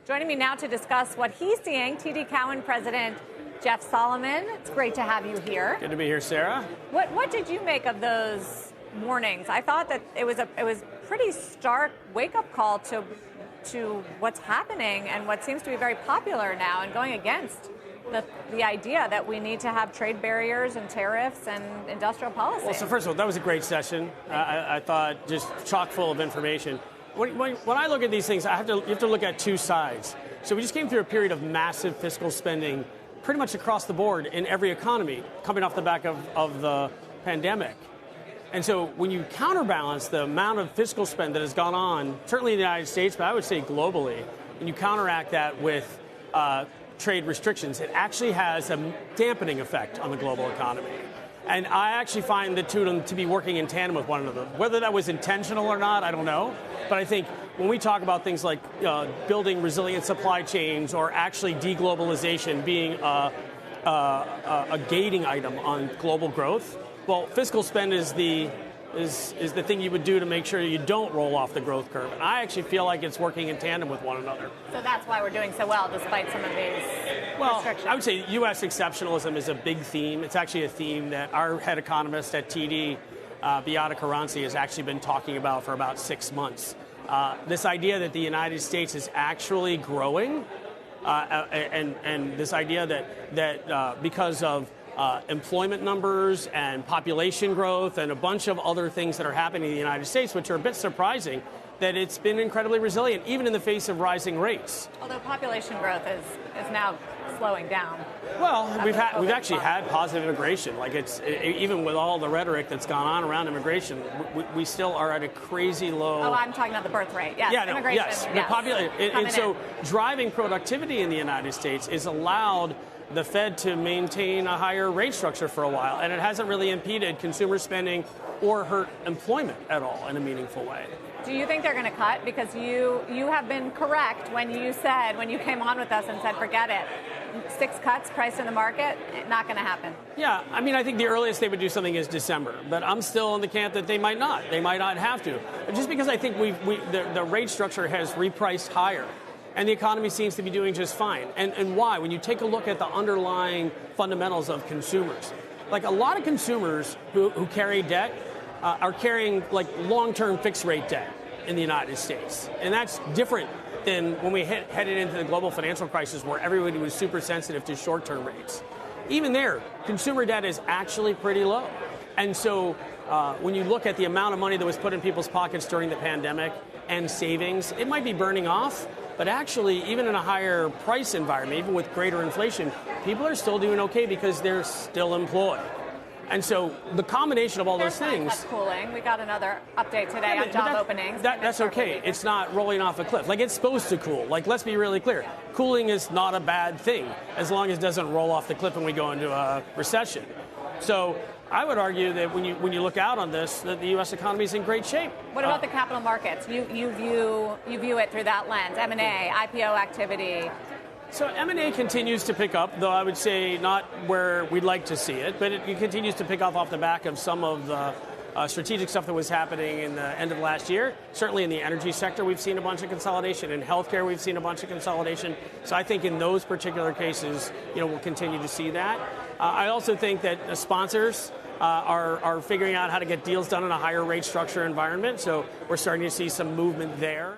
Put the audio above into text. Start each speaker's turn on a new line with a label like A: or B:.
A: Joining me now to discuss what he's seeing, TD Cowen President Jeff Solomon. It's great to have you here.
B: Good to be here, Sarah.
A: What did you make of those warnings? I thought that it was pretty stark wake-up call to what's happening and what seems to be very popular now, and going against the idea that we need to have trade barriers and tariffs and industrial policy.
B: Well, so first of all, that was a great session. I thought just chock full of information. When I look at these things, you have to look at two sides. So we just came through a period of massive fiscal spending pretty much across the board in every economy, coming off the back of the pandemic. And so when you counterbalance the amount of fiscal spend that has gone on, certainly in the United States, but I would say globally, and you counteract that with trade restrictions, it actually has a dampening effect on the global economy. And I actually find the two of them to be working in tandem with one another. Whether that was intentional or not, I don't know. But I think when we talk about things like building resilient supply chains or actually deglobalization being a gating item on global growth, well, fiscal spend is the thing you would do to make sure you don't roll off the growth curve. And I actually feel like it's working in tandem with one another.
A: So that's why we're doing so well despite some of these restrictions.
B: I would say U.S. exceptionalism is a big theme. It's actually a theme that our head economist at TD, Beata Caranci, has actually been talking about for about 6 months. This idea that the United States is actually growing, and this idea that because of employment numbers and population growth and a bunch of other things that are happening in the United States, which are a bit surprising, that it's been incredibly resilient, even in the face of rising rates.
A: Although population growth is now slowing down.
B: Well, we've actually had positive immigration. Like even with all the rhetoric that's gone on around immigration, we still are at a crazy low.
A: Oh, I'm talking about the birth rate. Yes,
B: yeah, no,
A: immigration.
B: yes.
A: Yes.
B: And so driving productivity in the United States is allowed the Fed to maintain a higher rate structure for a while, and it hasn't really impeded consumer spending or hurt employment at all in a meaningful way.
A: Do you think they're going to cut? Because you have been correct when you came on with us and said, forget it. 6 cuts priced in the market, not going to happen.
B: Yeah, I mean, I think the earliest they would do something is December, but I'm still in the camp that they might not. They might not have to. Just because I think the rate structure has repriced higher. And the economy seems to be doing just fine. And why? When you take a look at the underlying fundamentals of consumers, like a lot of consumers who carry debt are carrying like long-term fixed rate debt in the United States. And that's different than when we headed into the global financial crisis where everybody was super sensitive to short-term rates. Even there, consumer debt is actually pretty low. And so when you look at the amount of money that was put in people's pockets during the pandemic and savings, it might be burning off. But actually, even in a higher price environment, even with greater inflation, people are still doing okay because they're still employed. And so the combination of all those things.
A: That's cooling. We got another update today on job openings.
B: That's okay. It's not rolling off a cliff. Like, it's supposed to cool. Like, let's be really clear. Cooling is not a bad thing as long as it doesn't roll off the cliff and we go into a recession. So I would argue that when you look out on this, that the U.S. economy is in great shape.
A: What about the capital markets? You view it through that lens. M&A, IPO activity.
B: So M&A continues to pick up, though I would say not where we'd like to see it, but it continues to pick up off the back of some of the strategic stuff that was happening in the end of last year. Certainly in the energy sector, we've seen a bunch of consolidation. In healthcare, we've seen a bunch of consolidation. So I think in those particular cases, we'll continue to see that. I also think that sponsors are figuring out how to get deals done in a higher rate structure environment. So we're starting to see some movement there.